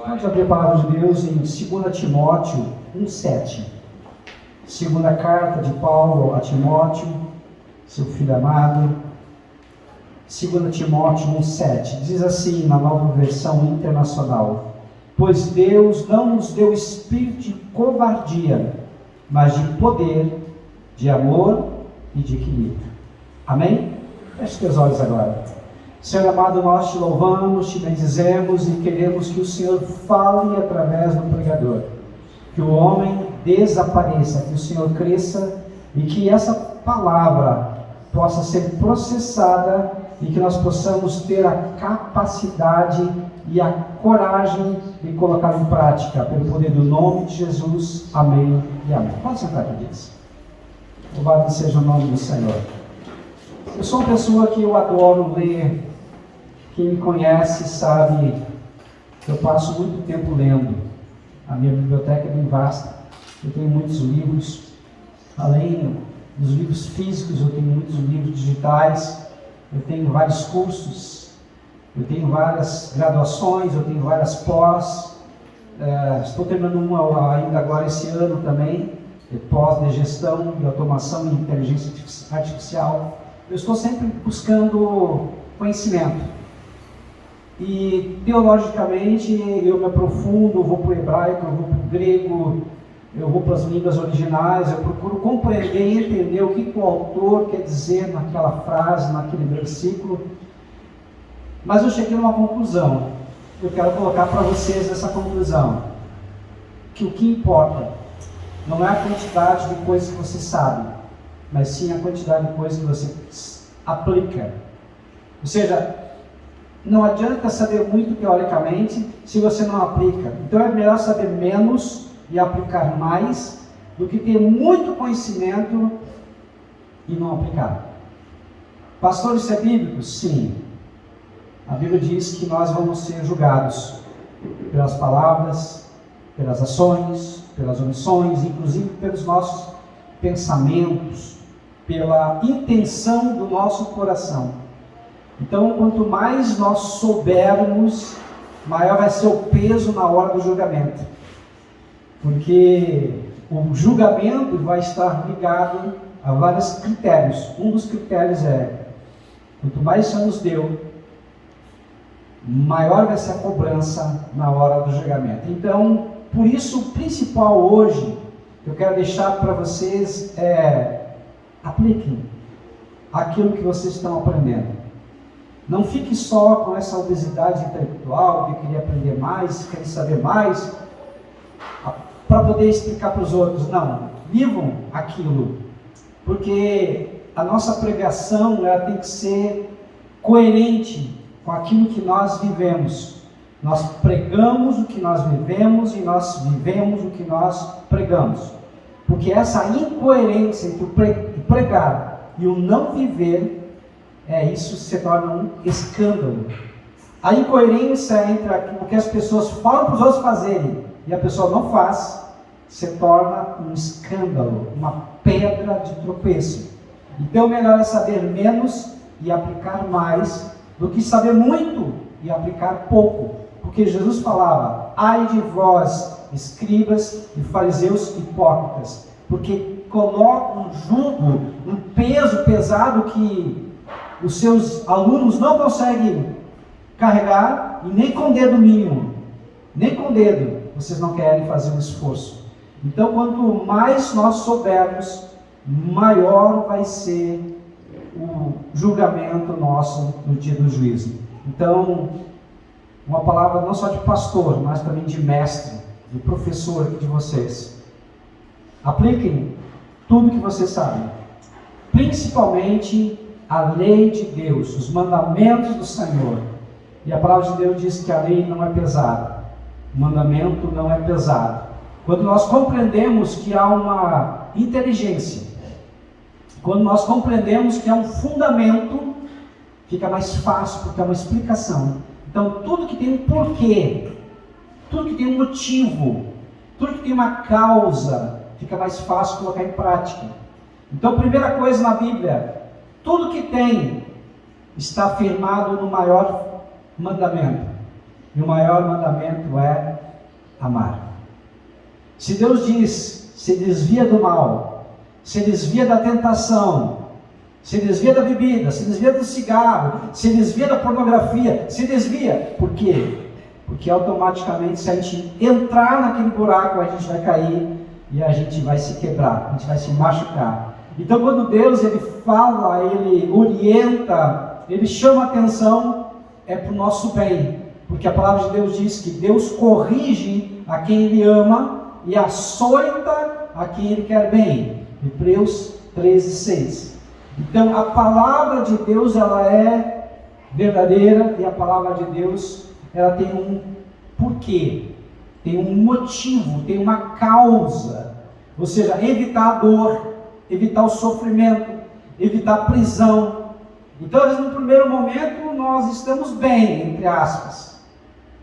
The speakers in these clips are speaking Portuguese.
Vamos abrir a palavra de Deus em 2 Timóteo 1,7. Segunda carta de Paulo a Timóteo, seu filho amado. 2 Timóteo 1,7. Diz assim na nova versão internacional: pois Deus não nos deu espírito de covardia, mas de poder, de amor e de equilíbrio. Amém? Feche teus olhos agora. Senhor amado, nós te louvamos, te bendizemos e queremos que o Senhor fale através do pregador. Que o homem desapareça, que o Senhor cresça e que essa palavra possa ser processada e que nós possamos ter a capacidade e a coragem de colocá-la em prática, pelo poder do nome de Jesus. Amém e amém. Pode sentar, queridos. Louvado seja o nome do Senhor. Eu sou uma pessoa que eu adoro ler. Quem me conhece sabe que eu passo muito tempo lendo. A minha biblioteca é bem vasta. Eu tenho muitos livros. Além dos livros físicos, eu tenho muitos livros digitais. Eu tenho vários cursos. Eu tenho várias graduações. Eu tenho várias pós. Estou terminando uma ainda agora esse ano também. Pós de gestão, de automação e inteligência artificial. Eu estou sempre buscando conhecimento. E teologicamente eu me aprofundo, eu vou para o hebraico, eu vou para o grego, eu vou para as línguas originais, eu procuro compreender e entender o que o autor quer dizer naquela frase, naquele versículo. Mas eu cheguei a uma conclusão. Eu quero colocar para vocês essa conclusão. Que o que importa não é a quantidade de coisas que você sabe, mas sim a quantidade de coisas que você aplica. Ou seja, não adianta saber muito teoricamente se você não aplica. Então é melhor saber menos e aplicar mais do que ter muito conhecimento e não aplicar. Pastor, isso é bíblico? Sim. A Bíblia diz que nós vamos ser julgados pelas palavras, pelas ações, pelas omissões, inclusive pelos nossos pensamentos, pela intenção do nosso coração. Então, quanto mais nós soubermos, maior vai ser o peso na hora do julgamento. Porque o julgamento vai estar ligado a vários critérios. Um dos critérios é, quanto mais o Senhor nos deu, maior vai ser a cobrança na hora do julgamento. Então, por isso, o principal hoje, que eu quero deixar para vocês é: apliquem aquilo que vocês estão aprendendo. Não fique só com essa obesidade intelectual, de querer aprender mais, querer saber mais, para poder explicar para os outros. Não, vivam aquilo, porque a nossa pregação ela tem que ser coerente com aquilo que nós vivemos. Nós pregamos o que nós vivemos e nós vivemos o que nós pregamos. Porque essa incoerência entre o pregar e o não viver, isso se torna um escândalo. A incoerência entre o que as pessoas falam para os outros fazerem e a pessoa não faz, se torna um escândalo, uma pedra de tropeço. Então o melhor é saber menos e aplicar mais do que saber muito e aplicar pouco. Porque Jesus falava: ai de vós, escribas e fariseus hipócritas, porque colocam um jugo, um peso pesado que os seus alunos não conseguem carregar, e nem com dedo mínimo, nem com dedo, vocês não querem fazer um esforço. Então, quanto mais nós soubermos, maior vai ser o julgamento nosso no dia do juízo. Então, uma palavra não só de pastor, mas também de mestre, de professor aqui de vocês. Apliquem tudo que vocês sabem, principalmente a lei de Deus, os mandamentos do Senhor. E a palavra de Deus diz que a lei não é pesada, o mandamento não é pesado. Quando nós compreendemos que há uma inteligência, quando nós compreendemos que há um fundamento, fica mais fácil, porque é uma explicação. Então, tudo que tem um porquê, tudo que tem um motivo, tudo que tem uma causa, fica mais fácil colocar em prática. Então, primeira coisa na Bíblia, tudo que tem está firmado no maior mandamento. E o maior mandamento é amar. Se Deus diz, se desvia do mal, se desvia da tentação, se desvia da bebida, se desvia do cigarro, se desvia da pornografia, se desvia. Por quê? Porque automaticamente, se a gente entrar naquele buraco, a gente vai cair e a gente vai se quebrar, a gente vai se machucar. Então, quando Deus ele fala, ele orienta, ele chama atenção, é para o nosso bem. Porque a palavra de Deus diz que Deus corrige a quem Ele ama e açoita a quem Ele quer bem. Hebreus 13:6. Então, a palavra de Deus, ela é verdadeira, e a palavra de Deus, ela tem um porquê, tem um motivo, tem uma causa. Ou seja, evitar a dor, evitar o sofrimento, evitar a prisão. Então, no primeiro momento, nós estamos bem, entre aspas,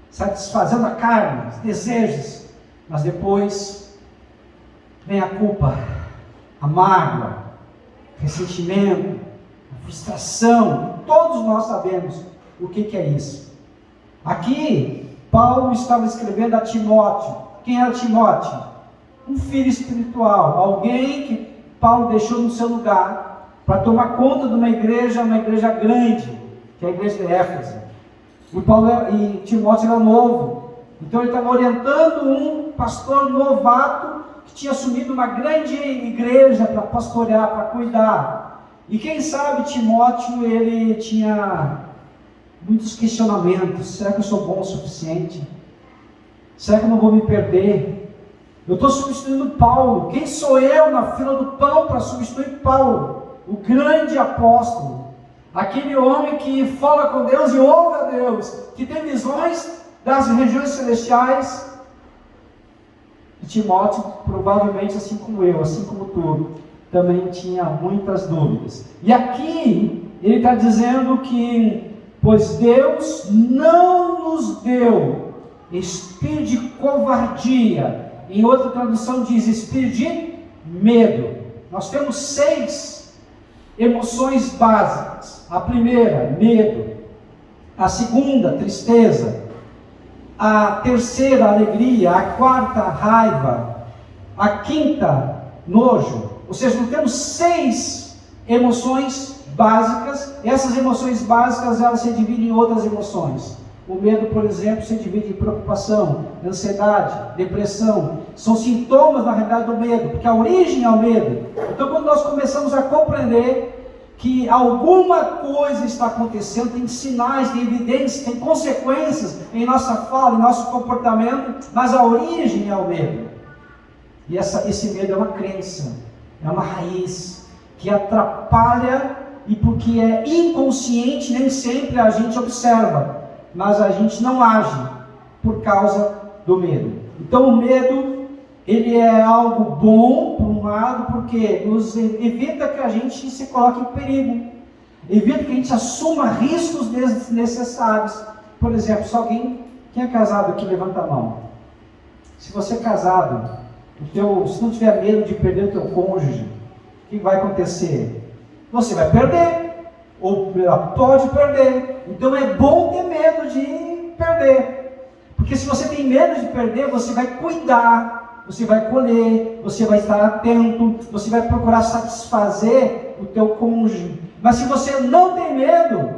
satisfazendo a carne, os desejos, mas depois vem a culpa, a mágoa, o ressentimento, a frustração. Todos nós sabemos o que é isso. Aqui, Paulo estava escrevendo a Timóteo. Quem era Timóteo? Um filho espiritual, alguém que Paulo deixou no seu lugar para tomar conta de uma igreja grande, que é a igreja de Éfeso. E Timóteo era novo, então ele estava orientando um pastor novato que tinha assumido uma grande igreja para pastorear, para cuidar. E quem sabe Timóteo, ele tinha muitos questionamentos. Será que eu sou bom o suficiente? Será que eu não vou me perder? Eu estou substituindo Paulo. Quem sou eu na fila do pão para substituir Paulo? O grande apóstolo, aquele homem que fala com Deus e ouve a Deus, que tem visões das regiões celestiais. E Timóteo, provavelmente assim como eu, assim como tu, também tinha muitas dúvidas. E aqui ele está dizendo que, pois Deus não nos deu espírito de covardia. Em outra tradução diz espírito de medo. Nós temos 6 emoções básicas. A primeira, medo. A segunda, tristeza. A terceira, alegria. A quarta, raiva. A quinta, nojo. Ou seja, nós temos 6 emoções básicas. Essas emoções básicas, elas se dividem em outras emoções. O medo, por exemplo, se divide em preocupação, ansiedade, depressão. São sintomas, na realidade, do medo, porque a origem é o medo. Então, quando nós começamos a compreender que alguma coisa está acontecendo, tem sinais, tem evidências, tem consequências em nossa fala, em nosso comportamento, mas a origem é o medo. E esse medo é uma crença, é uma raiz que atrapalha, e porque é inconsciente, nem sempre a gente observa, mas a gente não age por causa do medo. Então o medo, ele é algo bom, por um lado, porque nos evita que a gente se coloque em perigo, evita que a gente assuma riscos desnecessários. Por exemplo, se alguém, quem é casado aqui, levanta a mão. Se você é casado, se não tiver medo de perder o teu cônjuge, o que vai acontecer? Você vai perder, ou pode perder. Então é bom ter medo de perder, porque se você tem medo de perder, você vai cuidar, você vai colher, você vai estar atento, você vai procurar satisfazer o teu cônjuge. Mas se você não tem medo,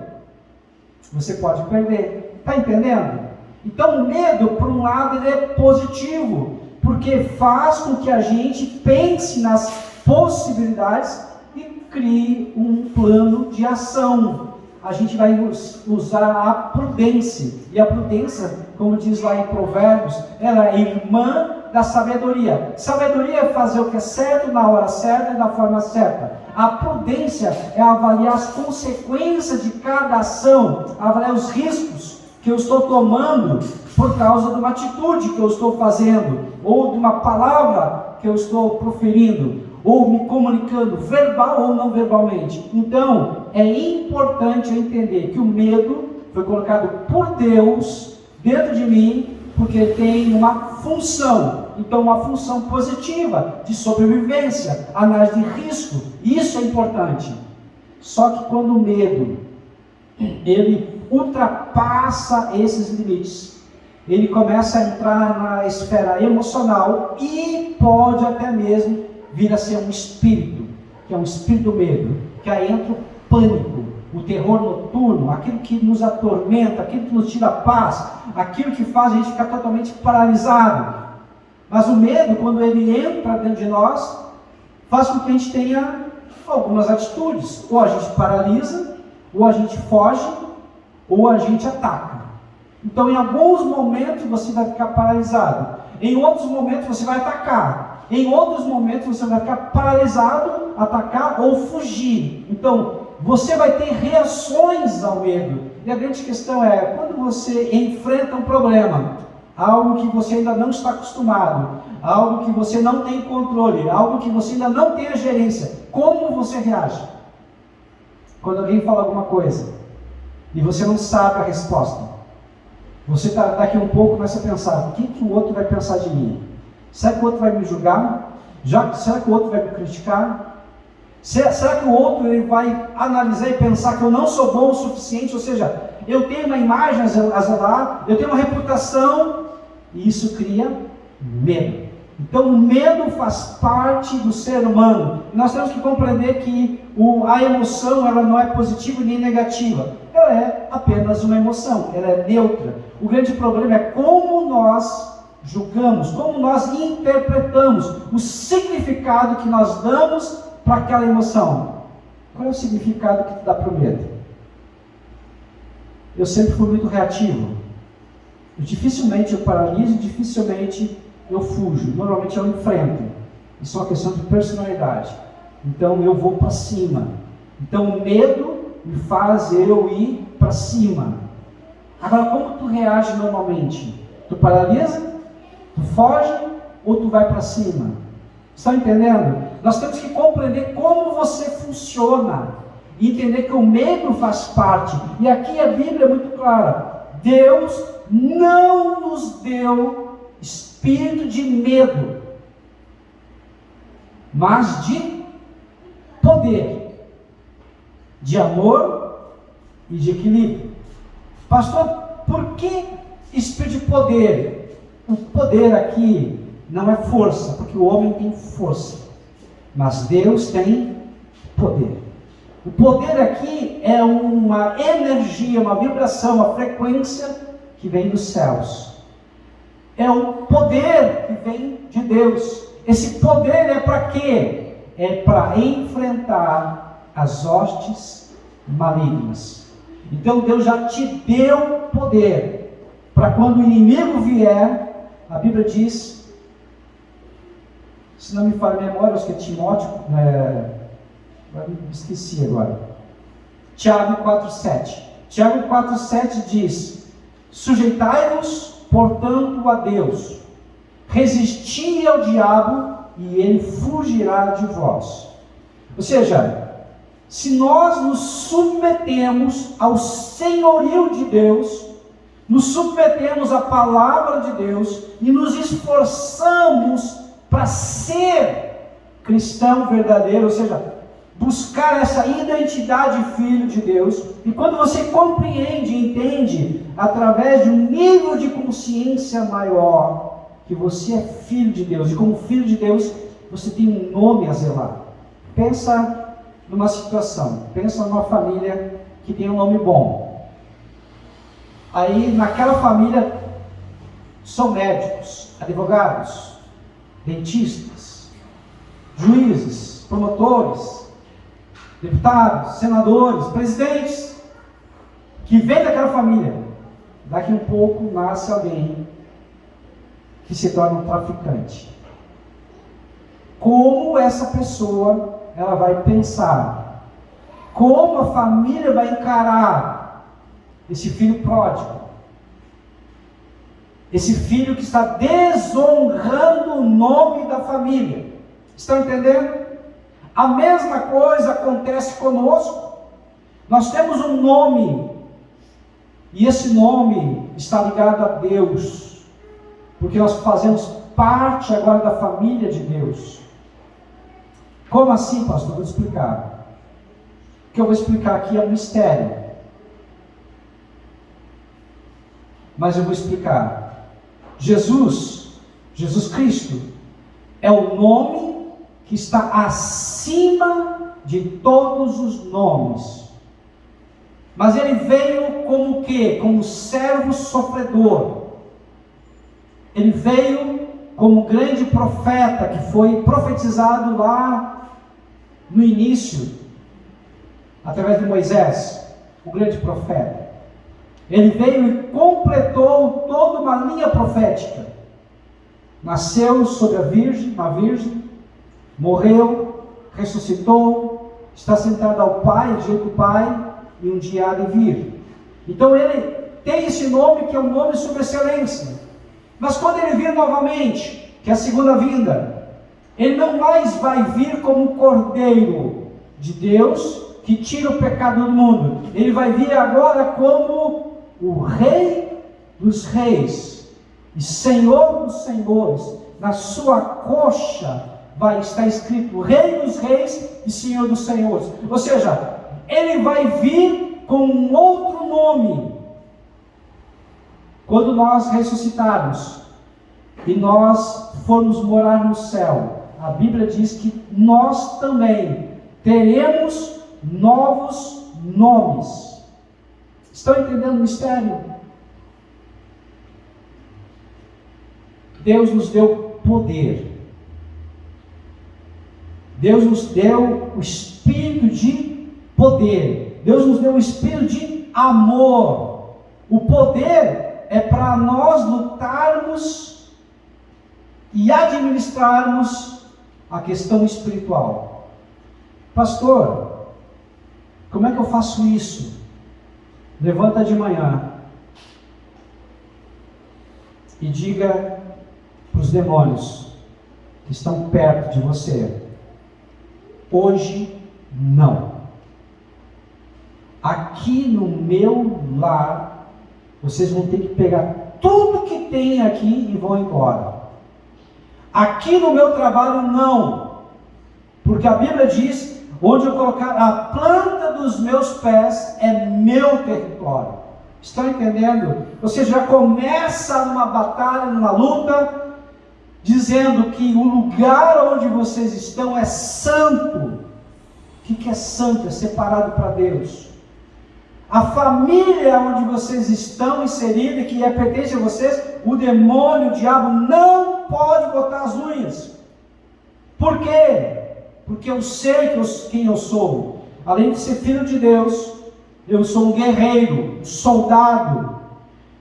você pode perder. Está entendendo? Então o medo, por um lado, ele é positivo, porque faz com que a gente pense nas possibilidades e crie um plano de ação. A gente vai usar a prudência, e a prudência, como diz lá em Provérbios, ela é irmã da sabedoria. Sabedoria é fazer o que é certo na hora certa e da forma certa. A prudência é avaliar as consequências de cada ação, avaliar os riscos que eu estou tomando por causa de uma atitude que eu estou fazendo, ou de uma palavra que eu estou proferindo, ou me comunicando, verbal ou não verbalmente. Então, é importante eu entender que o medo foi colocado por Deus dentro de mim, porque ele tem uma função. Então, uma função positiva, de sobrevivência, análise de risco. Isso é importante. Só que quando o medo, ele ultrapassa esses limites, ele começa a entrar na esfera emocional e pode até mesmo vir a ser um espírito, que é um espírito do medo, que aí entra o pânico, o terror noturno, aquilo que nos atormenta, aquilo que nos tira a paz, aquilo que faz a gente ficar totalmente paralisado. Mas o medo, quando ele entra dentro de nós, faz com que a gente tenha algumas atitudes. Ou a gente paralisa, ou a gente foge, ou a gente ataca. Então, em alguns momentos você vai ficar paralisado. Em outros momentos você vai atacar. Em outros momentos você vai ficar paralisado, atacar ou fugir. Então, você vai ter reações ao medo. E a grande questão é, quando você enfrenta um problema, algo que você ainda não está acostumado, algo que você não tem controle, algo que você ainda não tem a gerência, como você reage? Quando alguém fala alguma coisa e você não sabe a resposta, você daqui um pouco começa a pensar: o que o outro vai pensar de mim? Será que o outro vai me julgar? Será que o outro vai me criticar? Será que o outro ele vai analisar e pensar que eu não sou bom o suficiente? Ou seja, eu tenho uma imagem a zelar, eu tenho uma reputação, e isso cria medo. Então o medo faz parte do ser humano. E nós temos que compreender que a emoção ela não é positiva nem negativa. Ela é apenas uma emoção, ela é neutra. O grande problema é como nós julgamos, como nós interpretamos o significado que nós damos para aquela emoção. Qual é o significado que tu dá para o medo? Eu sempre fui muito reativo. Dificilmente eu paraliso, dificilmente eu fujo. Normalmente eu enfrento. Isso é uma questão de personalidade. Então eu vou para cima. Então o medo me faz eu ir para cima. Agora, como tu reage normalmente? Tu paralisa? Tu foge? Ou tu vai para cima? Estão entendendo? Nós temos que compreender como você funciona. E entender que o medo faz parte. E aqui a Bíblia é muito clara. Deus não nos deu espírito de medo, mas de poder, de amor e de equilíbrio. Pastor, por que espírito de poder? O poder aqui não é força, porque o homem tem força, mas Deus tem poder. O poder aqui é uma energia, uma vibração, uma frequência que vem dos céus. É o poder que vem de Deus. Esse poder é para quê? É para enfrentar as hostes malignas. Então Deus já te deu poder para quando o inimigo vier. A Bíblia diz, se não me falha a memória, acho que é Timóteo, esqueci agora. Tiago 4,7. Tiago 4,7 diz: sujeitai-vos, portanto, a Deus, resisti ao diabo e ele fugirá de vós. Ou seja, se nós nos submetemos ao senhorio de Deus, nos submetemos à palavra de Deus e nos esforçamos para ser cristão verdadeiro, ou seja, buscar essa identidade de filho de Deus. E quando você compreende e entende, através de um nível de consciência maior, que você é filho de Deus, e como filho de Deus, você tem um nome a zelar. Pensa numa situação, pensa numa família que tem um nome bom. Aí naquela família são médicos, advogados, dentistas, juízes, promotores, deputados, senadores, presidentes, que vem daquela família. Daqui um pouco nasce alguém que se torna um traficante. Como essa pessoa ela vai pensar? Como a família vai encarar esse filho pródigo? Esse filho que está desonrando o nome da família. Estão entendendo? A mesma coisa acontece conosco. Nós temos um nome, e esse nome está ligado a Deus, porque nós fazemos parte agora da família de Deus. Como assim, pastor? Vou explicar. O que eu vou explicar aqui é um mistério, mas eu vou explicar. Jesus Cristo, é o nome que está acima de todos os nomes. Mas ele veio como o quê? Como servo sofredor. Ele veio como grande profeta que foi profetizado lá no início, através de Moisés, o grande profeta. Ele veio e completou toda uma linha profética. Nasceu sobre uma virgem, morreu, ressuscitou, está sentado ao Pai, junto do Pai, e um dia há de vir. Então ele tem esse nome que é um nome de sua excelência. Mas quando ele vir novamente, que é a segunda vinda, ele não mais vai vir como um Cordeiro de Deus que tira o pecado do mundo. Ele vai vir agora como o Rei dos Reis e Senhor dos Senhores. Na sua coxa vai estar escrito Rei dos Reis e Senhor dos Senhores. Ou seja, ele vai vir com um outro nome. Quando nós ressuscitarmos e nós formos morar no céu, a Bíblia diz que nós também teremos novos nomes. Estão entendendo o mistério? Deus nos deu poder. Deus nos deu o espírito de poder. Deus nos deu o espírito de amor. O poder é para nós lutarmos e administrarmos a questão espiritual. Pastor, como é que eu faço isso? Levanta de manhã e diga para os demônios que estão perto de você: hoje não. Aqui no meu lar, vocês vão ter que pegar tudo que tem aqui e vão embora. Aqui no meu trabalho, não. Porque a Bíblia diz, onde eu colocar a planta dos meus pés, é meu território. Estão entendendo? Você já começa numa batalha, numa luta, dizendo que o lugar onde vocês estão é santo. O que é santo? É separado para Deus. A família onde vocês estão inseridos, que pertence a vocês, o demônio, o diabo, não pode botar as unhas. Por quê? Porque eu sei quem eu sou. Além de ser filho de Deus, eu sou um guerreiro, um soldado.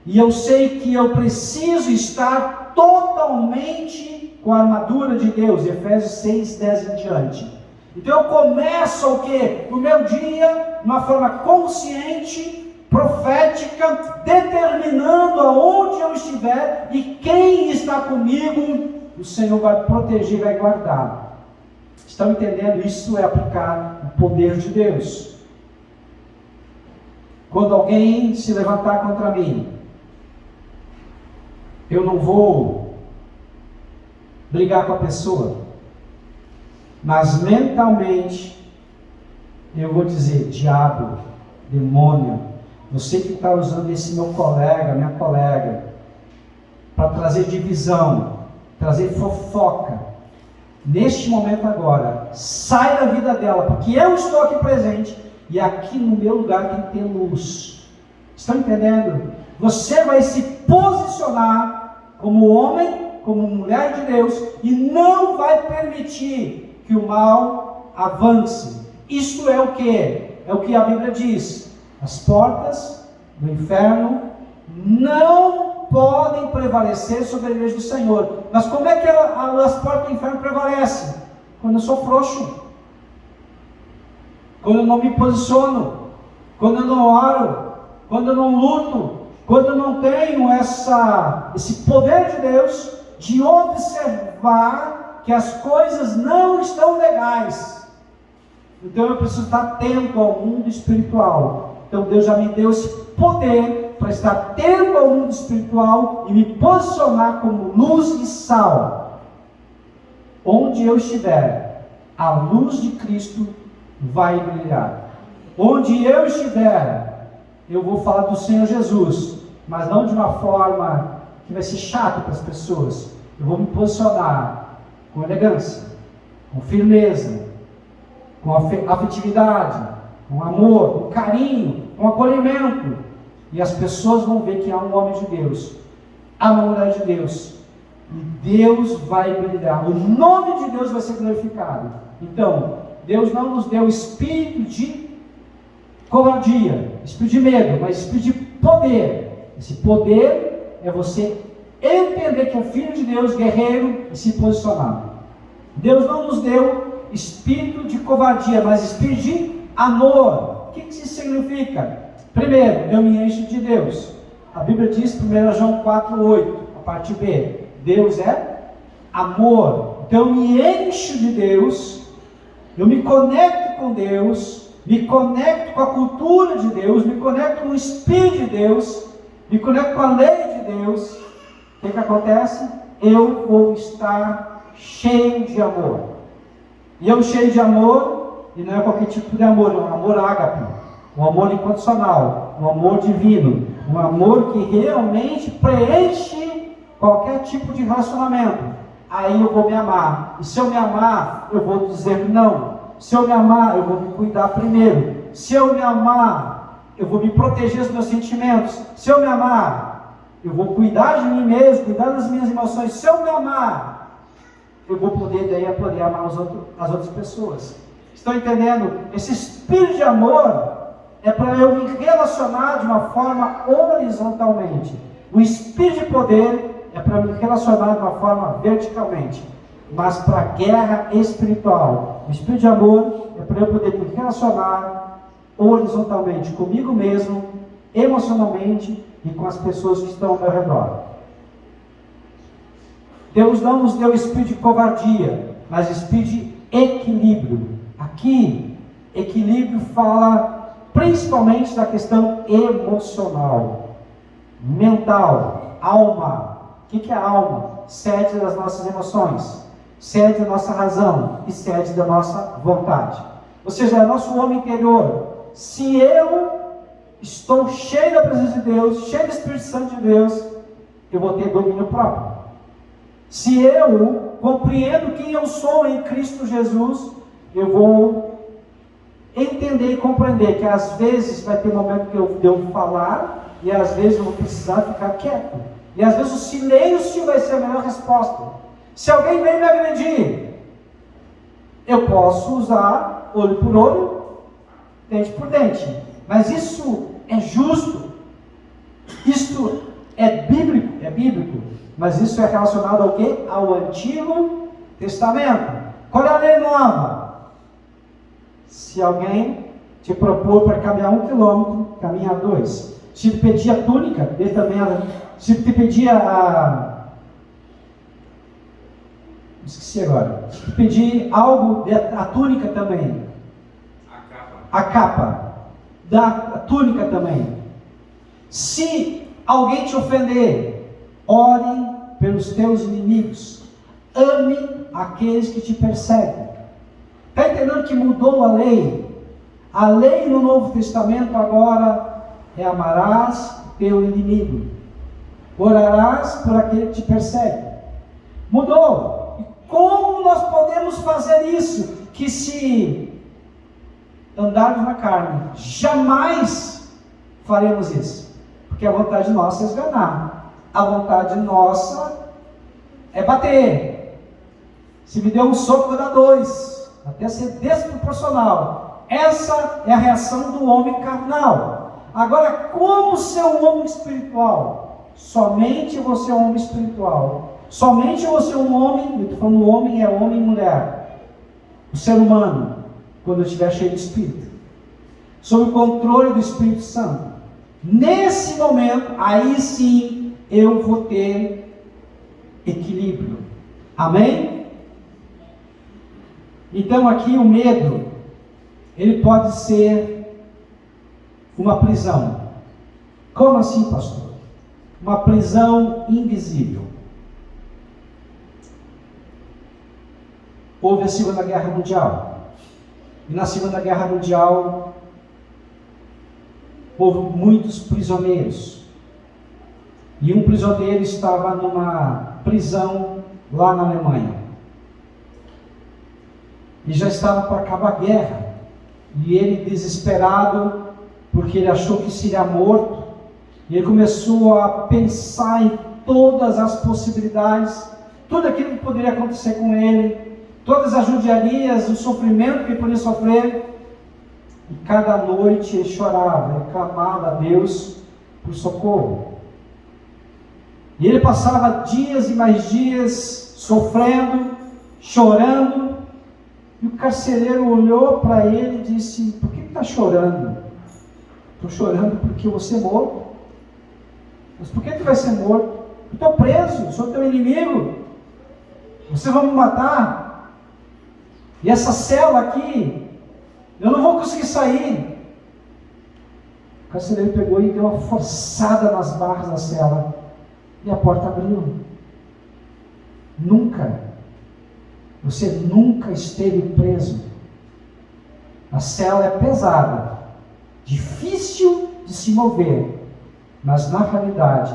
E eu sei que eu preciso estar totalmente com a armadura de Deus. Efésios 6, 10 em diante. Então eu começo o quê? O meu dia, de uma forma consciente, profética, determinando aonde eu estiver e quem está comigo, o Senhor vai proteger, vai guardar. Estão entendendo? Isso é aplicar o poder de Deus. Quando alguém se levantar contra mim, eu não vou brigar com a pessoa, mas mentalmente eu vou dizer: diabo, demônio, você que está usando esse meu colega, minha colega, para trazer divisão, trazer fofoca, neste momento agora, sai da vida dela, porque eu estou aqui presente e aqui no meu lugar tem que ter luz. Estão entendendo? Você vai se posicionar como homem, como mulher de Deus, e não vai permitir que o mal avance. Isto é o que? É o que a Bíblia diz: as portas do inferno não podem prevalecer sobre a igreja do Senhor. Mas como é que as portas do inferno prevalecem? Quando eu sou frouxo, quando eu não me posiciono, quando eu não oro, quando eu não luto, quando eu não tenho esse poder de Deus de observar que as coisas não estão legais. Então eu preciso estar atento ao mundo espiritual. Então Deus já me deu esse poder para estar atento ao mundo espiritual e me posicionar como luz e sal. Onde eu estiver, a luz de Cristo vai brilhar. Onde eu estiver, eu vou falar do Senhor Jesus, mas não de uma forma que vai ser chato para as pessoas. Eu vou me posicionar com elegância, com firmeza, com afetividade, com amor, com carinho, com acolhimento. E as pessoas vão ver que há um homem de Deus, há uma mulher de Deus. E Deus vai brilhar, o nome de Deus vai ser glorificado. Então, Deus não nos deu espírito de covardia, espírito de medo, mas espírito de poder. Esse poder é você entender que é filho de Deus, guerreiro, e se posicionar. Deus não nos deu espírito de covardia, mas espírito de amor. O que isso significa? Primeiro, eu me encho de Deus. A Bíblia diz, 1 João 4,8, a parte B, Deus é amor. Então eu me encho de Deus, eu me conecto com Deus, me conecto com a cultura de Deus, me conecto com o Espírito de Deus, me conecto com a lei de Deus. O que acontece? Eu vou estar cheio de amor. E eu cheio de amor, e não é qualquer tipo de amor, é um amor ágape, um amor incondicional, um amor divino, um amor que realmente preenche qualquer tipo de relacionamento. Aí eu vou me amar. E se eu me amar, eu vou dizer não. Se eu me amar, eu vou me cuidar primeiro. Se eu me amar, eu vou me proteger dos meus sentimentos. Se eu me amar, eu vou cuidar de mim mesmo, cuidar das minhas emoções. Se eu me amar, eu vou poder amar as outras pessoas. Estão entendendo? Esse espírito de amor é para eu me relacionar de uma forma horizontalmente. O espírito de poder é para me relacionar de uma forma verticalmente. Mas para a guerra espiritual, o espírito de amor é para eu poder me relacionar horizontalmente comigo mesmo, emocionalmente e com as pessoas que estão ao meu redor. Deus não nos deu espírito de covardia, mas espírito de equilíbrio. Aqui, equilíbrio fala principalmente da questão emocional, mental, alma. O que é a alma? Sede das nossas emoções, sede da nossa razão e sede da nossa vontade. Ou seja, é o nosso homem interior. Se eu estou cheio da presença de Deus, cheio do Espírito Santo de Deus, eu vou ter domínio próprio. Se eu compreendo quem eu sou em Cristo Jesus, eu vou entender e compreender que às vezes vai ter momento que eu devo falar e às vezes eu vou precisar ficar quieto. E às vezes o silêncio vai ser a melhor resposta. Se alguém vem me agredir, eu posso usar olho por olho, dente por dente. Mas isso é justo. Isto é bíblico. Mas isso é relacionado ao quê? Ao Antigo Testamento. Qual é a lei nova? Se alguém te propor para caminhar 1 quilômetro, caminha 2. Se te pedir a túnica, dê também a... Se te pedir esqueci agora. Se te pedir algo, dê a túnica também. A capa. Dá a túnica também. Se alguém te ofender, ore pelos teus inimigos. Ame aqueles que te perseguem. Está entendendo que mudou a lei? A lei no Novo Testamento agora é amarás teu inimigo. Orarás por aquele que te persegue. Mudou. E como nós podemos fazer isso? Que se andarmos na carne, jamais faremos isso. Porque a vontade nossa é esganar. A vontade nossa é bater. Se me deu um soco, eu vou dar 2. Até ser desproporcional. Essa é a reação do homem carnal. Agora, como ser um homem espiritual? Somente você é um homem espiritual. Somente você é um homem, eu estou falando homem, é homem e mulher. O ser humano, quando estiver cheio de Espírito. Sob o controle do Espírito Santo. Nesse momento, aí sim, eu vou ter equilíbrio. Amém? Então aqui o medo, ele pode ser uma prisão. Como assim, pastor? Uma prisão invisível. Houve a Segunda Guerra Mundial. E na Segunda Guerra Mundial, houve muitos prisioneiros. E um prisioneiro estava numa prisão lá na Alemanha. E já estava para acabar a guerra. E ele, desesperado, porque ele achou que seria morto, e ele começou a pensar em todas as possibilidades, tudo aquilo que poderia acontecer com ele, todas as judiarias, o sofrimento que ele poderia sofrer. E cada noite ele chorava, ele clamava a Deus por socorro. E ele passava dias e mais dias sofrendo, chorando. E o carcereiro olhou para ele e disse: por que está chorando? Estou chorando porque você é morto. Mas por que tu vai ser morto? Eu estou preso, sou teu inimigo. Vocês vão me matar. E essa cela aqui, eu não vou conseguir sair. O carcereiro pegou e deu uma forçada nas barras da cela. E a porta abriu. Você nunca esteve preso. A cela é pesada, difícil de se mover, mas na realidade,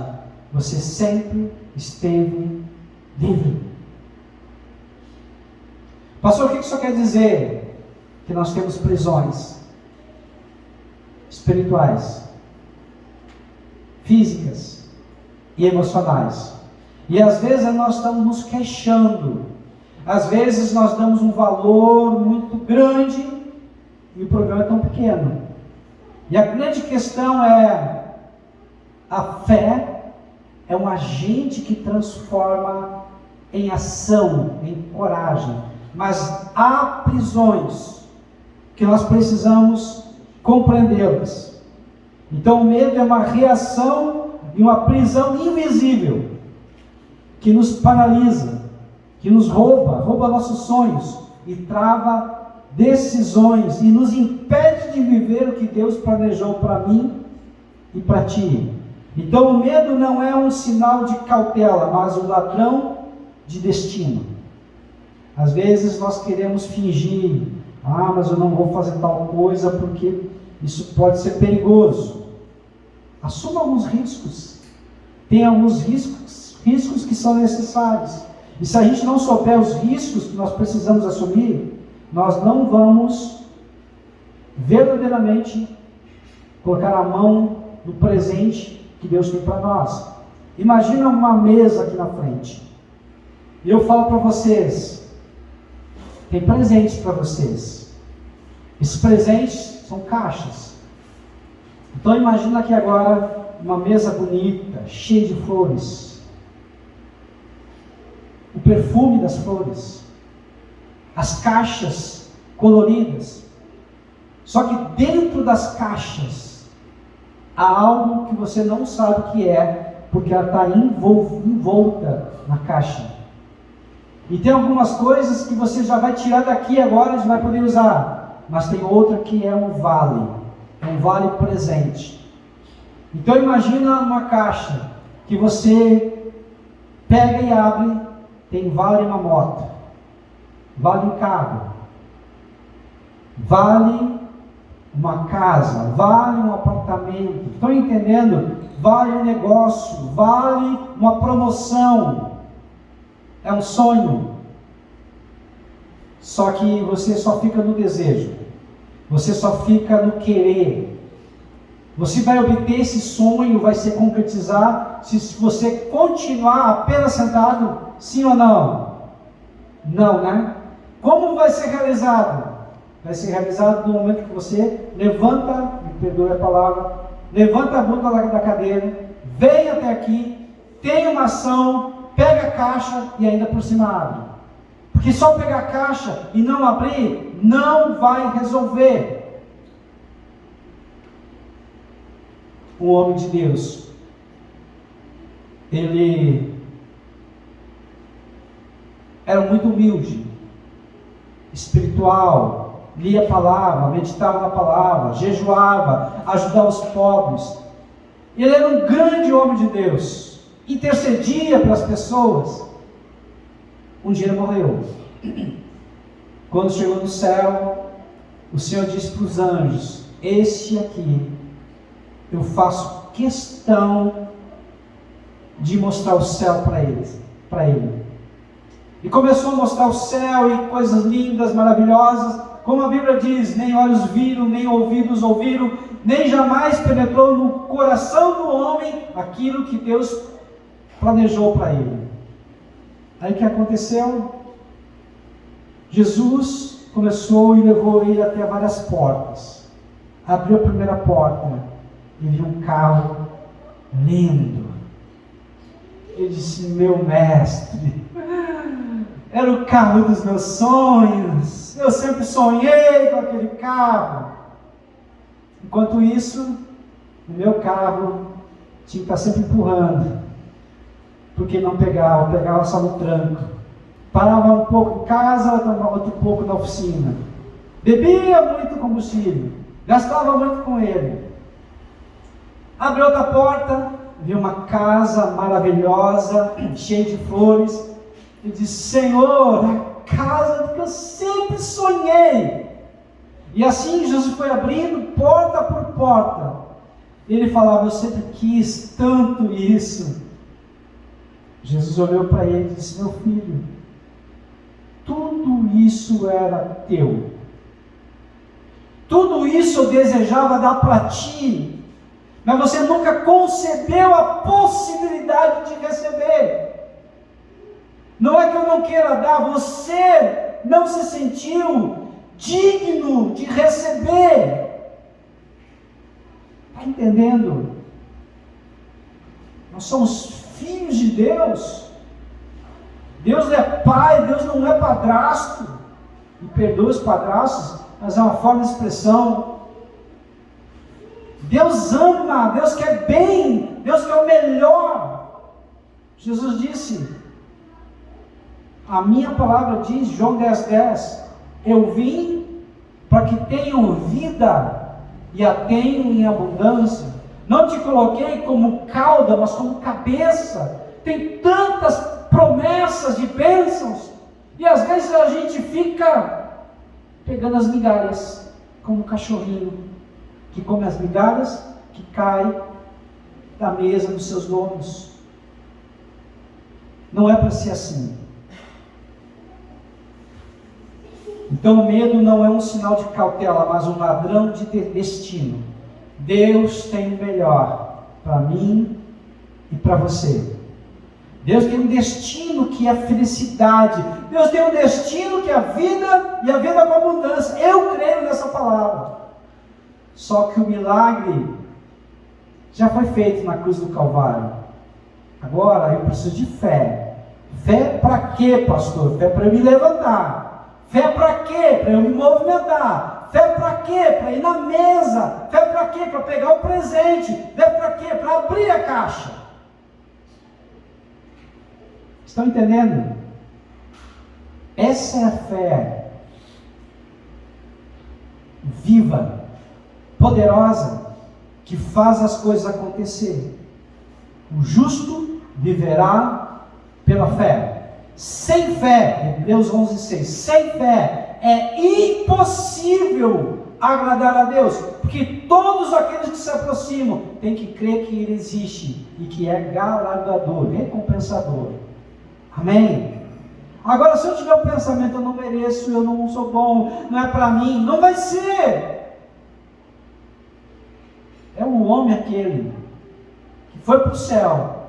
você sempre esteve livre. Pastor, o que isso quer dizer? Que nós temos prisões espirituais, físicas e emocionais. E às vezes nós estamos nos queixando, às vezes nós damos um valor muito grande e o problema é tão pequeno. E a grande questão é: a fé é um agente que transforma em ação, em coragem. Mas há prisões que nós precisamos compreendê-las. Então o medo é uma reação e uma prisão invisível que nos paralisa, que nos rouba nossos sonhos e trava decisões e nos impede de viver o que Deus planejou para mim e para ti. Então o medo não é um sinal de cautela, mas um ladrão de destino. Às vezes nós queremos fingir: mas eu não vou fazer tal coisa porque isso pode ser perigoso. Assuma alguns riscos. Tem alguns riscos que são necessários. E se a gente não souber os riscos que nós precisamos assumir, nós não vamos verdadeiramente colocar a mão no presente que Deus tem para nós. Imagina uma mesa aqui na frente. E eu falo para vocês: tem presentes para vocês. Esses presentes são caixas. Então imagina aqui agora uma mesa bonita, cheia de flores. O perfume das flores. As caixas coloridas. Só que dentro das caixas há algo que você não sabe o que é, porque ela está envolta na caixa. E tem algumas coisas que você já vai tirar daqui agora e já vai poder usar. Mas tem outra que é um vale presente. Então imagina uma caixa que você pega e abre, tem vale uma moto, vale um carro, vale uma casa, vale um apartamento. Estão entendendo? Vale um negócio, vale uma promoção. É um sonho. Só que você só fica no desejo. Você só fica no querer. Você vai obter esse sonho, vai se concretizar se você continuar apenas sentado? Sim ou não? Não, né? Como vai ser realizado? Vai ser realizado no momento que você levanta, me perdoe a palavra, levanta a bunda da cadeira, vem até aqui, tem uma ação, pega a caixa e ainda por cima abre. Porque só pegar a caixa e não abrir, não vai resolver. O homem de Deus, ele era muito humilde, espiritual, lia a palavra, meditava na palavra, jejuava, ajudava os pobres. Ele era um grande homem de Deus, intercedia para as pessoas. Um dia ele morreu. Quando chegou no céu, o Senhor disse para os anjos: este aqui, eu faço questão de mostrar o céu para ele. E começou a mostrar o céu e coisas lindas, maravilhosas, como a Bíblia diz: nem olhos viram, nem ouvidos ouviram, nem jamais penetrou no coração do homem aquilo que Deus planejou para ele. Aí o que aconteceu? Jesus começou e levou ele até várias portas. Abriu a primeira porta e viu um carro lindo. Ele disse: meu mestre, era o carro dos meus sonhos, eu sempre sonhei com aquele carro. Enquanto isso, o meu carro tinha que estar sempre empurrando, porque não pegava só no tranco. Parava um pouco em casa, outro pouco na oficina. Bebia muito combustível, gastava muito com ele. Abriu outra porta, viu uma casa maravilhosa, cheia de flores. E disse: Senhor, a casa que eu sempre sonhei. E assim Jesus foi abrindo porta por porta. Ele falava: eu sempre quis tanto isso. Jesus olhou para ele e disse: meu filho, tudo isso era teu. Tudo isso eu desejava dar para ti, mas você nunca concebeu a possibilidade de receber. Não é que eu não queira dar, você não se sentiu digno de receber. Está entendendo? Nós somos filhos de Deus. Deus é pai, Deus não é padrasto. E perdoa os padrastos, mas é uma forma de expressão. Deus ama, Deus quer bem, Deus quer o melhor. Jesus disse, a minha palavra diz, João 10:10, eu vim para que tenham vida e a tenham em abundância. Não te coloquei como cauda, mas como cabeça. Tem tantas promessas de bênçãos, e às vezes a gente fica pegando as migalhas, como um cachorrinho que come as migalhas que cai da mesa dos seus donos. Não é para ser assim. Então o medo não é um sinal de cautela, mas um ladrão de destino. Deus tem o melhor para mim e para você. Deus tem um destino que é felicidade. Deus tem um destino que é a vida, e a vida com abundância. Eu creio nessa palavra. Só que o milagre já foi feito na cruz do Calvário. Agora eu preciso de fé. Fé para quê, pastor? Fé para eu me levantar. Fé para quê? Para eu me movimentar. Fé para quê? Para ir na mesa. Fé para quê? Para pegar o presente. Fé para quê? Para abrir a caixa. Estão entendendo? Essa é a fé viva, poderosa, que faz as coisas acontecer. O justo viverá pela fé. Sem fé, Hebreus 11:6, sem fé é impossível agradar a Deus, porque todos aqueles que se aproximam têm que crer que Ele existe e que é galardoador, recompensador. Amém? Agora, se eu tiver um pensamento, eu não mereço, eu não sou bom, não é para mim, não vai ser. É o homem aquele que foi para o céu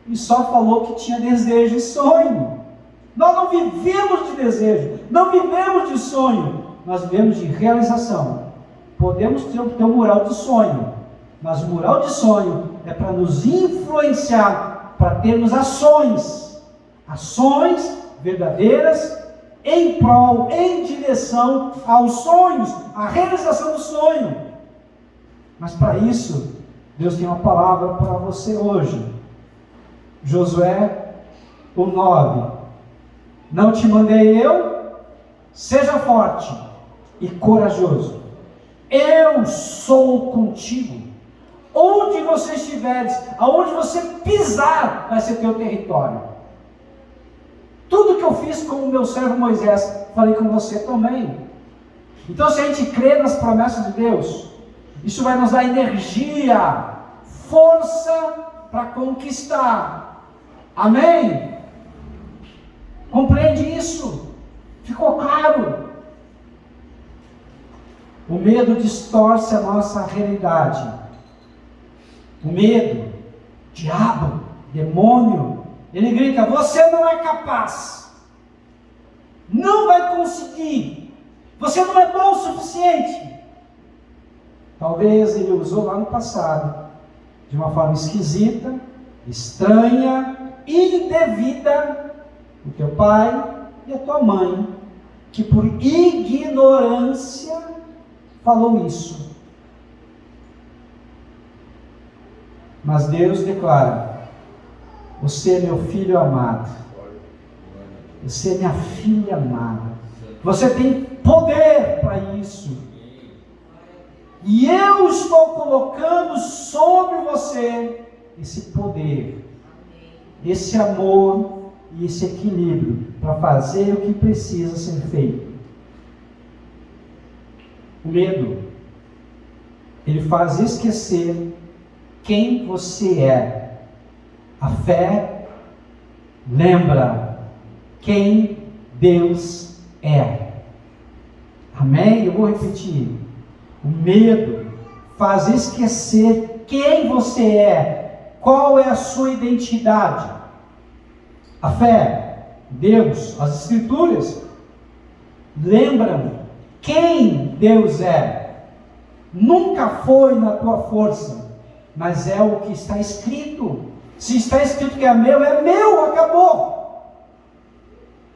e só falou que tinha desejo e sonho. Nós não vivemos de desejo, não vivemos de sonho, nós vivemos de realização. Podemos ter um mural de sonho, mas o mural de sonho é para nos influenciar, para termos ações verdadeiras em prol, em direção aos sonhos, à realização do sonho. Mas para isso, Deus tem uma palavra para você hoje. Josué 1:9, não te mandei eu? Seja forte e corajoso, eu sou contigo. Onde você estiveres, aonde você pisar, vai ser teu território. Tudo que eu fiz com o meu servo Moisés, falei com você também. Então, se a gente crê nas promessas de Deus, isso vai nos dar energia, força para conquistar. Amém? Compreende isso? Ficou claro? O medo distorce a nossa realidade. O medo, diabo, demônio, ele grita: você não é capaz, não vai conseguir, você não é bom o suficiente. Talvez ele usou lá no passado, de uma forma esquisita, estranha, indevida, o teu pai e a tua mãe, que por ignorância falou isso. Mas Deus declara: você é meu filho amado, você é minha filha amada, você tem poder para isso, e eu estou colocando sobre você esse poder, esse amor e esse equilíbrio para fazer o que precisa ser feito. O medo, ele faz esquecer quem você é. A fé lembra quem Deus é. Amém? Eu vou repetir. O medo faz esquecer quem você é, qual é a sua identidade. A fé, Deus, as Escrituras lembram quem Deus é. Nunca foi na tua força, mas é o que está escrito. Se está escrito que é meu, acabou.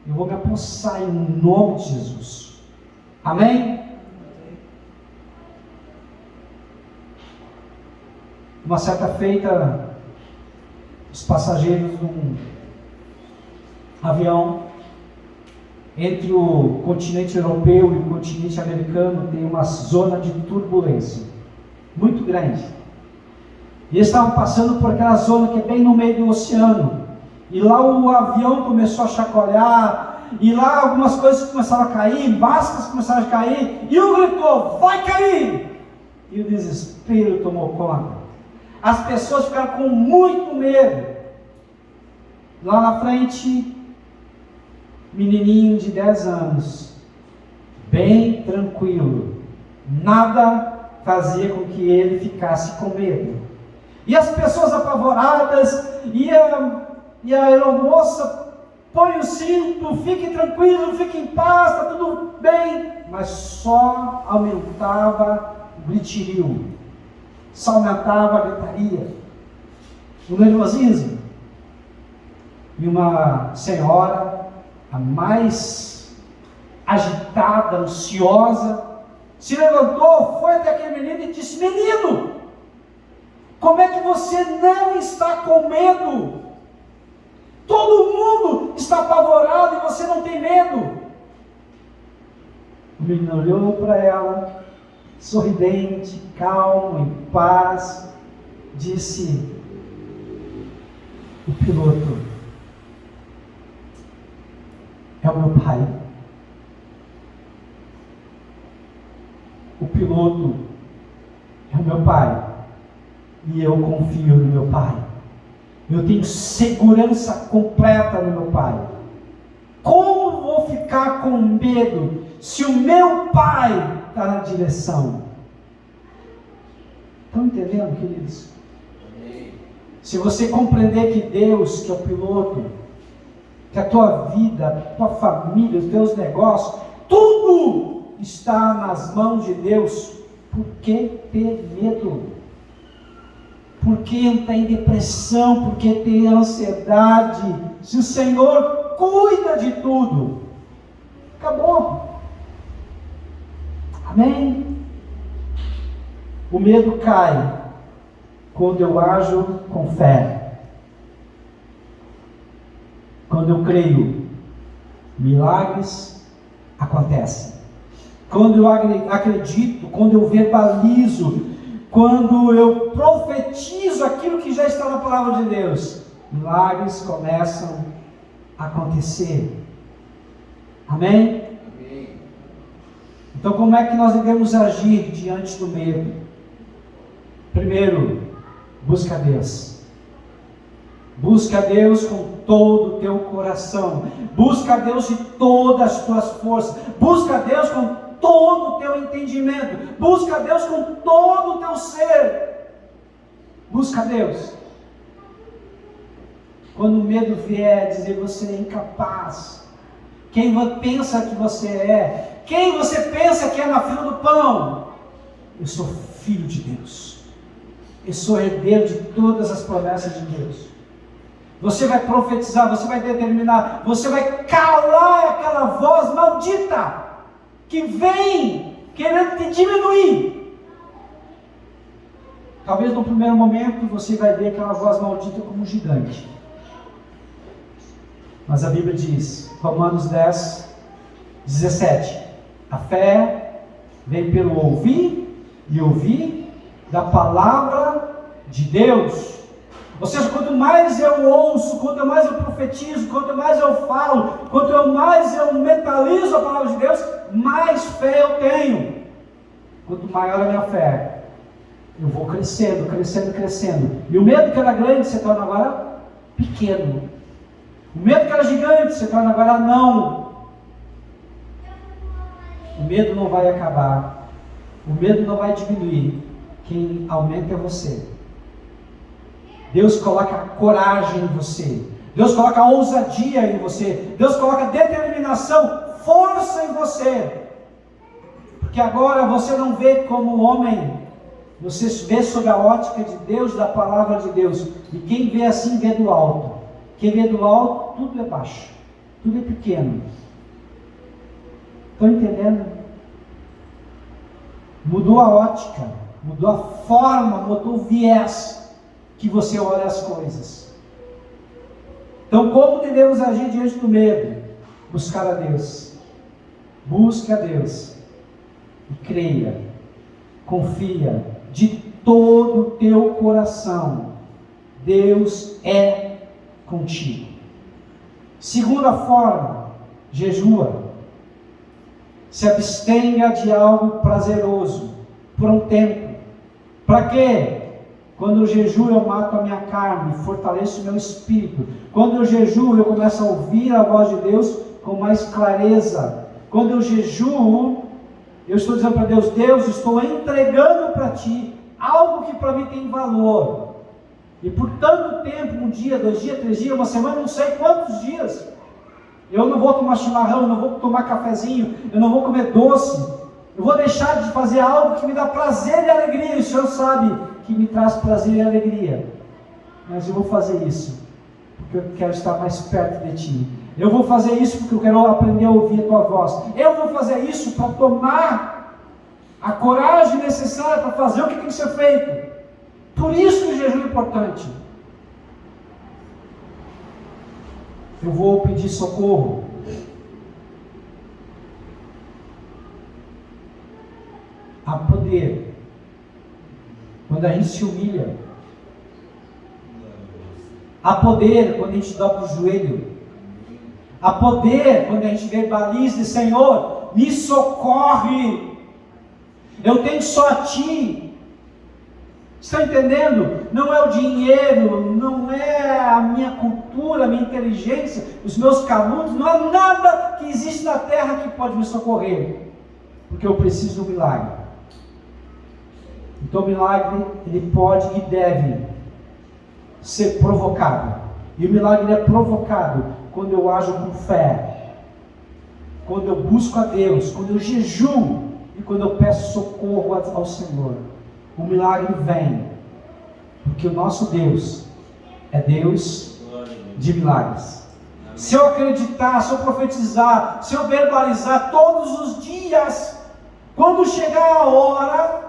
Eu vou me apossar em nome de Jesus. Amém? Uma certa feita, os passageiros de um avião entre o continente europeu e o continente americano tem uma zona de turbulência muito grande. E eles estavam passando por aquela zona que é bem no meio do oceano. E lá o avião começou a chacoalhar, e lá algumas coisas começaram a cair, máscaras começaram a cair, e um gritou: vai cair! E o desespero tomou conta. As pessoas ficaram com muito medo. Lá na frente, menininho de 10 anos, bem tranquilo, nada fazia com que ele ficasse com medo. E as pessoas apavoradas, e a aeromoça: põe o cinto, fique tranquilo, fique em paz, está tudo bem. Mas só aumentava o gritirio, só aumentava a gritaria, o nervosismo. E uma senhora, a mais agitada, ansiosa, se levantou, foi até aquele menino e disse: menino, como é que você não está com medo? Todo mundo está apavorado e você não tem medo. O menino olhou para ela, sorridente, calmo, em paz, disse: o piloto é o meu pai. O piloto é o meu pai. E eu confio no meu pai. Eu tenho segurança completa no meu pai. Como vou ficar com medo se o meu pai está na direção? Estão entendendo, queridos? Se você compreender que Deus, que é o piloto, que a tua vida, a tua família, os teus negócios, tudo está nas mãos de Deus, por que ter medo? Por que entrar em depressão? Por que ter ansiedade? Se o Senhor cuida de tudo, acabou. Amém? O medo cai quando eu ajo com fé. Quando eu creio, milagres acontecem. Quando eu acredito, quando eu verbalizo, quando eu profetizo aquilo que já está na palavra de Deus, milagres começam a acontecer. Amém? Amém. Então, como é que nós devemos agir diante do medo? Primeiro, busca a Deus. Busca a Deus com todo o teu coração. Busca a Deus de todas as tuas forças. Busca a Deus com todo o teu entendimento. Busca a Deus com todo o teu ser. Busca a Deus. Quando o medo vier dizer você é incapaz, quem pensa que você é, quem você pensa que é na fila do pão, eu sou filho de Deus. Eu sou herdeiro de todas as promessas de Deus. Você vai profetizar, você vai determinar, você vai calar aquela voz maldita que vem querendo te diminuir. Talvez no primeiro momento você vai ver aquela voz maldita como um gigante. Mas a Bíblia diz, Romanos 10, 17, a fé vem pelo ouvir e ouvir da palavra de Deus. Ou seja, quanto mais eu ouço, quanto mais eu profetizo, quanto mais eu falo, quanto mais eu mentalizo a palavra de Deus, mais fé eu tenho. Quanto maior a minha fé, eu vou crescendo, crescendo, crescendo. E o medo que era grande se torna agora pequeno. O medo que era gigante se torna agora não. O medo não vai acabar. O medo não vai diminuir. Quem aumenta é você. Deus coloca coragem em você. Deus coloca ousadia em você. Deus coloca determinação, força em você. Porque agora você não vê como homem. Você vê sob a ótica de Deus, da palavra de Deus. E quem vê assim, vê do alto. Quem vê do alto, tudo é baixo. Tudo é pequeno. Estão entendendo? Mudou a ótica. Mudou a forma, mudou o viés que você olha as coisas. Então, como devemos agir diante do medo? Buscar a Deus. Busque a Deus. E creia. Confia de todo o teu coração. Deus é contigo. Segunda forma, jejua. Se abstenha de algo prazeroso por um tempo. Para quê? Quando eu jejuo, eu mato a minha carne, fortaleço o meu espírito. Quando eu jejuo, eu começo a ouvir a voz de Deus com mais clareza. Quando eu jejuo, eu estou dizendo para Deus, Deus, estou entregando para Ti algo que para mim tem valor. E por tanto tempo, um dia, 2 dias, 3 dias, uma semana, não sei quantos dias, eu não vou tomar chimarrão, eu não vou tomar cafezinho, eu não vou comer doce, eu vou deixar de fazer algo que me dá prazer e alegria, e o Senhor sabe que me traz prazer e alegria, mas eu vou fazer isso, porque eu quero estar mais perto de Ti, eu vou fazer isso porque eu quero aprender a ouvir a Tua voz, eu vou fazer isso para tomar a coragem necessária para fazer o que tem que ser feito. Por isso que o jejum é importante. Eu vou pedir socorro. Há poder quando a gente se humilha. Há poder quando a gente dobra o joelho. Há poder quando a gente verbaliza, Senhor, me socorre. Eu tenho só a Ti. Está entendendo? Não é o dinheiro, não é a minha cultura, a minha inteligência, os meus canudos, não há nada que existe na terra que pode me socorrer, porque eu preciso de um milagre. Então o milagre, ele pode e deve ser provocado, e o milagre é provocado quando eu ajo com fé, quando eu busco a Deus, quando eu jejuo e quando eu peço socorro ao Senhor. O milagre vem, porque o nosso Deus é Deus de milagres. Se eu acreditar, se eu profetizar, se eu verbalizar todos os dias, quando chegar a hora,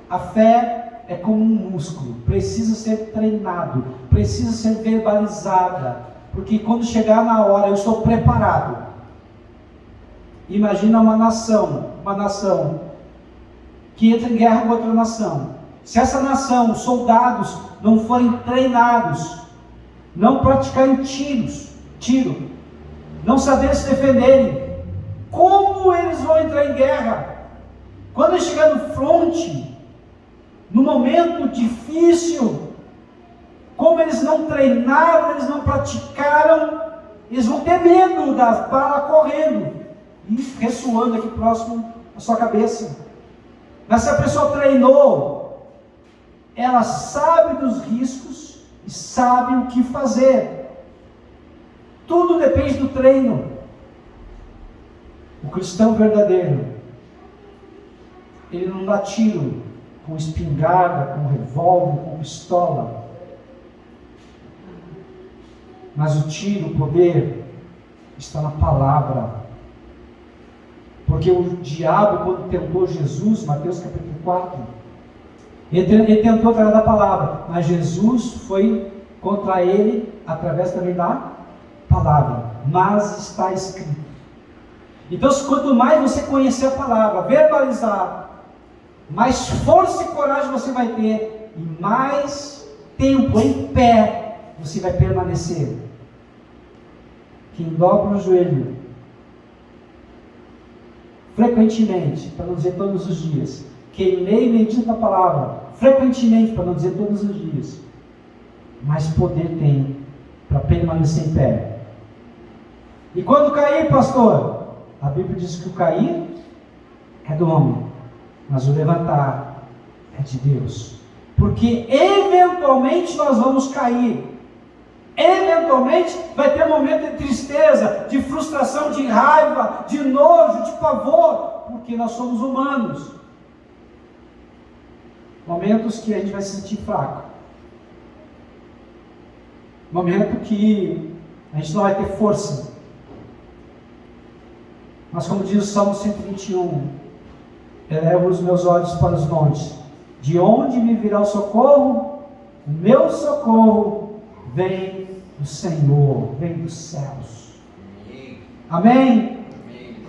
a fé é como um músculo, precisa ser treinado, precisa ser verbalizada, porque quando chegar na hora eu estou preparado. Imagina uma nação que entra em guerra com outra nação. Se essa nação, os soldados, não forem treinados, não praticarem tiro, não saberem se defenderem, como eles vão entrar em guerra? Quando eles chegarem no fronte, no momento difícil, como como eles não treinaram, eles não praticaram, eles vão ter medo da bala correndo e ressoando aqui próximo à sua cabeça. Mas se a pessoa treinou, ela sabe dos riscos e sabe o que fazer. Tudo depende do treino. O cristão verdadeiro, ele não dá tiro com espingarda, com revólver, com pistola. Mas o tiro, o poder, está na palavra. Porque o diabo, quando tentou Jesus, Mateus capítulo 4, ele tentou através da palavra, mas Jesus foi contra ele através também da palavra. Mas está escrito. Então, quanto mais você conhecer a palavra, verbalizar, mais força e coragem você vai ter, e mais tempo em pé você vai permanecer. Quem dobra o joelho frequentemente, para não dizer todos os dias, quem lê e medita a palavra frequentemente, para não dizer todos os dias, mais poder tem para permanecer em pé. E quando cair, pastor, a Bíblia diz que o cair é do homem, mas o levantar é de Deus. Porque eventualmente nós vamos cair. Eventualmente vai ter um momento de tristeza, de frustração, de raiva, de nojo, de pavor, porque nós somos humanos. Momentos que a gente vai se sentir fraco. Momento que a gente não vai ter força. Mas como diz o Salmo 121, elevo os meus olhos para os montes. De onde me virá o socorro? O meu socorro vem do Senhor, vem dos céus. Amém?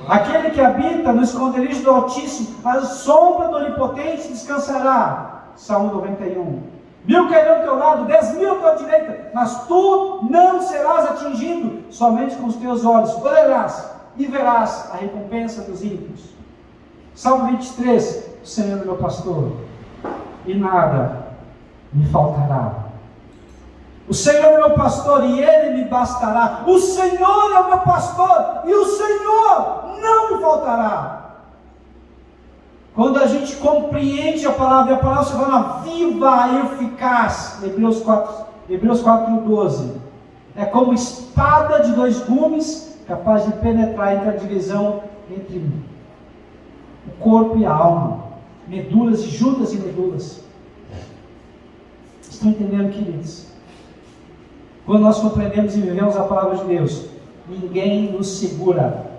Aquele que habita no esconderijo do Altíssimo, à sombra do Onipotente descansará. Salmo 91. 1000 cairão ao teu lado, 10.000 à tua direita, mas tu não serás atingido. Somente com os teus olhos olharás e verás a recompensa dos ímpios. Salmo 23. O Senhor é meu pastor, e nada me faltará. O Senhor é meu pastor e Ele me bastará. O Senhor é o meu pastor e o Senhor não me faltará. Quando a gente compreende a palavra, e a palavra se torna viva e eficaz, Hebreus 4:12, é como espada de 2 gumes, capaz de penetrar entre a divisão entre o corpo e a alma, medulas e juntas e medulas. Estão entendendo, queridos? Quando nós compreendemos e vivemos a palavra de Deus, ninguém nos segura.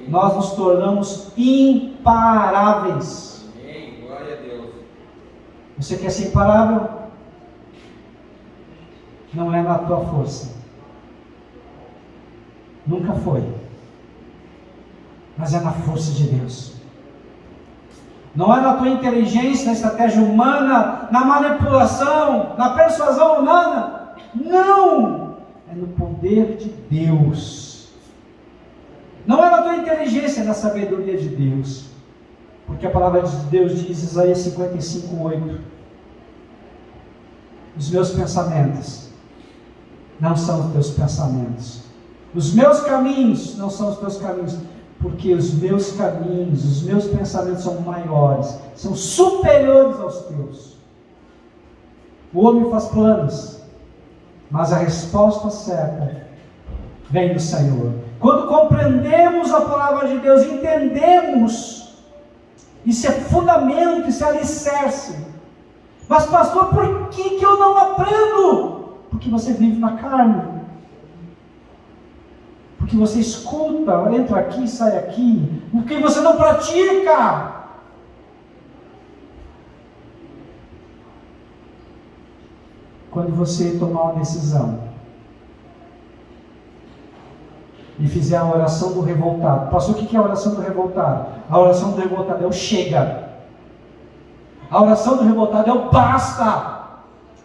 Nós nos tornamos imparáveis. Amém. Glória a Deus. Você quer ser imparável? Não é na tua força. Nunca foi. Mas é na força de Deus. Não é na tua inteligência, na estratégia humana, na manipulação, na persuasão humana. Não! É no poder de Deus. Não é na tua inteligência, é na sabedoria de Deus. Porque a palavra de Deus diz, Isaías 55:8, os meus pensamentos não são os teus pensamentos. Os meus caminhos não são os teus caminhos. Porque os meus caminhos, os meus pensamentos são maiores, são superiores aos teus. O homem faz planos, mas a resposta certa vem do Senhor. Quando compreendemos a palavra de Deus, entendemos, isso é fundamento, isso é alicerce. Mas pastor, por que eu não aprendo? Porque você vive na carne. Porque você escuta, entra aqui, sai aqui. Porque você não pratica. Quando você tomar uma decisão e fizer a oração do revoltado. Pastor, o que é a oração do revoltado? A oração do revoltado é o chega. A oração do revoltado é o basta.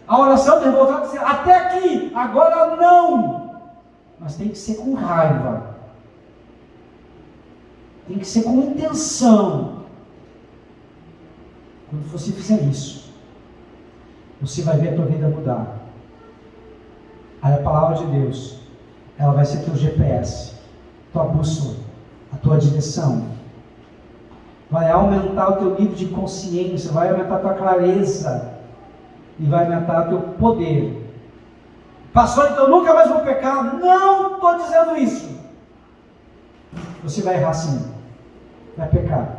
A oração do revoltado é dizer, até aqui, agora não. Mas tem que ser com raiva. Tem que ser com intenção. Quando você fizer isso, você vai ver a tua vida mudar. a palavra de Deus, ela vai ser teu GPS, tua bússola, a tua direção. Vai aumentar o teu nível de consciência, vai aumentar a tua clareza e vai aumentar o teu poder. Pastor, então nunca mais vou pecar? Não estou dizendo isso. Você vai errar sim, vai pecar,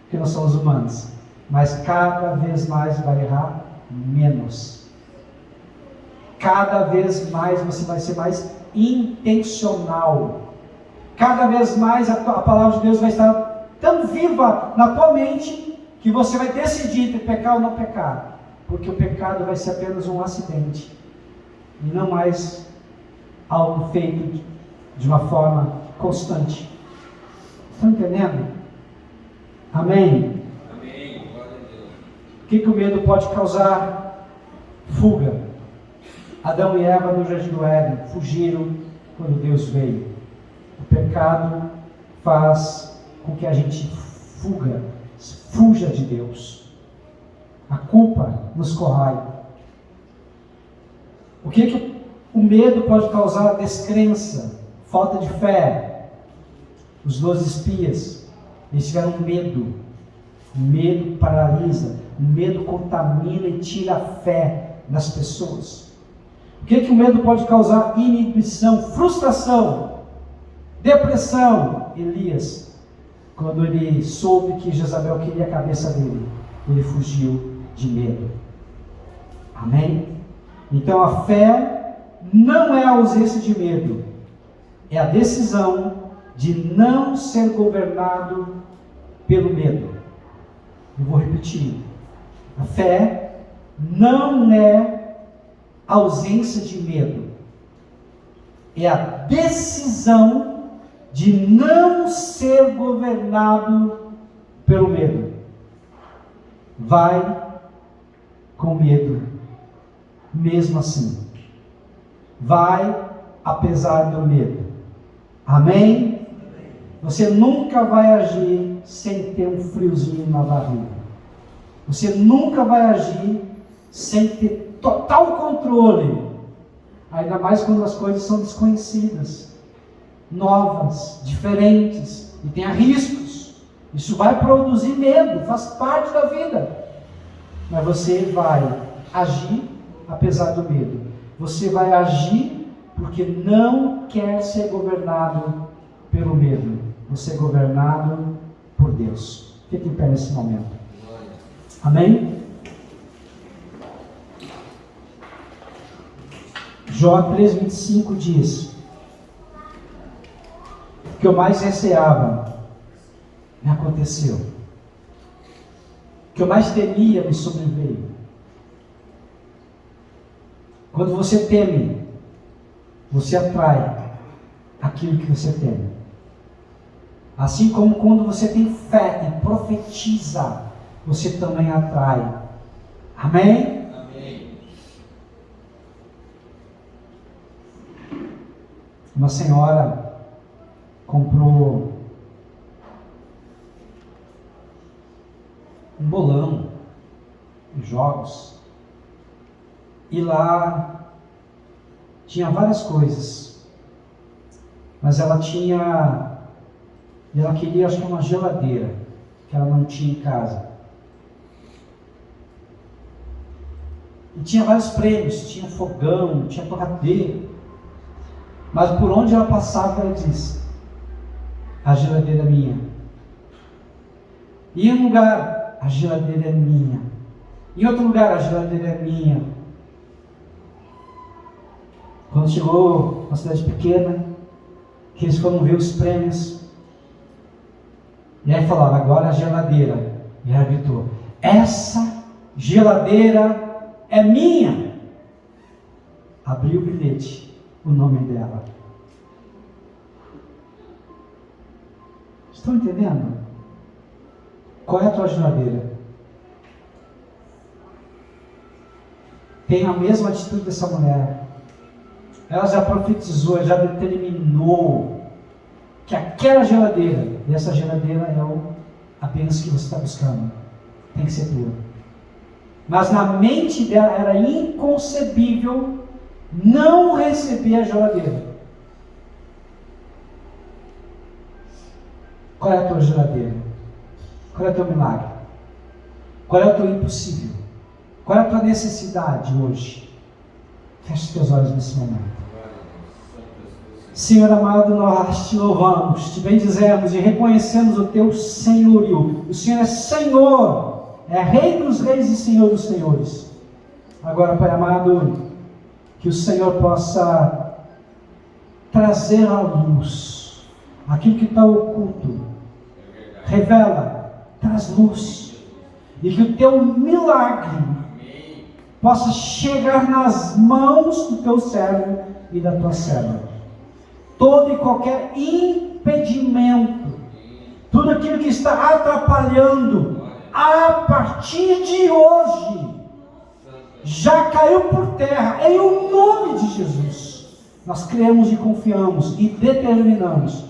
porque nós somos humanos, mas cada vez mais vai errar menos. Cada vez mais você vai ser mais intencional. Cada vez mais a palavra de Deus vai estar tão viva na tua mente que você vai decidir entre pecar ou não pecar, porque o pecado vai ser apenas um acidente e não mais algo feito de uma forma constante. Estão entendendo? Amém? Amém. Glória a Deus. O que o medo pode causar? Fuga. Adão e Eva no jardim do Éden fugiram quando Deus veio. O pecado faz com que a gente fuja de Deus. A culpa nos corrói. O que o medo pode causar? Descrença, falta de fé. Os 12 espias, eles tiveram medo. O medo paralisa, o medo contamina e tira a fé das pessoas. O que o medo pode causar? Inibição, frustração, depressão. Elias, quando ele soube que Jezabel queria a cabeça dele, ele fugiu de medo. Amém? Então a fé não é a ausência de medo, é a decisão de não ser governado pelo medo. Eu vou repetir. A fé não é ausência de medo, é a decisão de não ser governado pelo medo. Vai com medo, mesmo assim. Vai apesar do medo. Amém? Você nunca vai agir sem ter um friozinho na barriga. Você nunca vai agir sem ter total controle, ainda mais quando as coisas são desconhecidas, novas, diferentes, e tem riscos. Isso vai produzir medo, faz parte da vida, mas você vai agir apesar do medo. Você vai agir porque não quer ser governado pelo medo. Você é governado por Deus. Fique em pé nesse momento. Amém? Jó 3,25 diz: o que eu mais receava me aconteceu, o que eu mais temia me sobreveio. Quando você teme, você atrai aquilo que você teme. Assim como quando você tem fé e profetiza, você também atrai. Amém? Uma senhora comprou um bolão de jogos e lá tinha várias coisas, mas ela queria, acho que uma geladeira que ela não tinha em casa. E tinha vários prêmios, tinha fogão, tinha torradeira. Mas por onde ela passava, ela disse: a geladeira é minha. E em um lugar, a geladeira é minha. Em outro lugar, a geladeira é minha. Quando chegou uma cidade pequena, que eles foram ver os prêmios, e aí falaram: agora a geladeira. E ela gritou: essa geladeira é minha. Abriu o bilhete, o nome dela. Estão entendendo? Qual é a tua geladeira? Tem a mesma atitude dessa mulher. Ela já profetizou, já determinou que aquela geladeira, e essa geladeira é a bênção que você está buscando, tem que ser tua. Mas na mente dela era inconcebível não receber a geladeira. Qual é a tua geladeira? Qual é o teu milagre? Qual é o teu impossível? Qual é a tua necessidade hoje? Feche teus olhos nesse momento. Senhor amado, nós te louvamos, te bendizemos e reconhecemos o teu senhorio. O Senhor é Senhor, é Rei dos reis e Senhor dos senhores. Agora, Pai amado, que o Senhor possa trazer à luz aquilo que está oculto. Revela, traz luz. E que o teu milagre possa chegar nas mãos do teu servo e da tua serva. Todo e qualquer impedimento, tudo aquilo que está atrapalhando, a partir de hoje, já caiu por terra, em o nome de Jesus. Nós cremos e confiamos e determinamos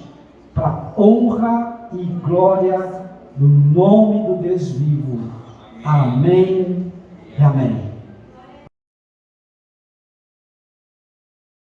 para honra e glória do nome do Deus vivo. Amém e amém.